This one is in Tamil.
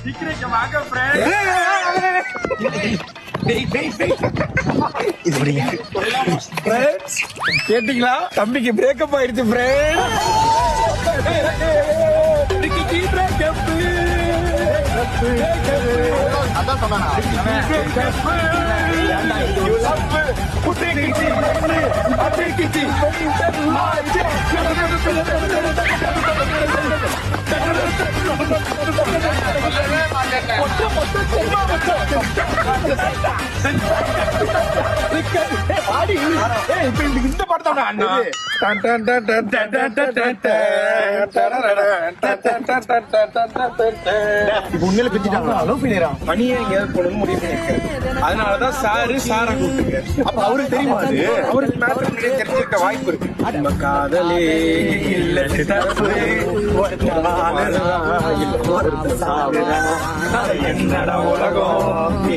சீக்கிரம் வாங்க friend. இது முடிங்க. Friends, கேட்டீங்களா தம்பிக்கு பிரேக்கப் ஆயிடுச்சு friend. அதான் சொன்னானா? இந்த படத்தை உண்மையில பிரிச்சுட்டாங்க. பணியை எங்கேயாவது போடணும்னு முடிவு பண்ணிருக்காரு. அதனாலதான் சாரா கூப்பிட்டுங்க. அப்ப அவருக்கு தெரியுமா அது? அவருக்கு மேட்டர் முன்னாடியே தெரிஞ்சிருக்க வாய்ப்பு இருக்கு. நம்ம காதலே இல்ல தப்பு. என்னடா உலகம்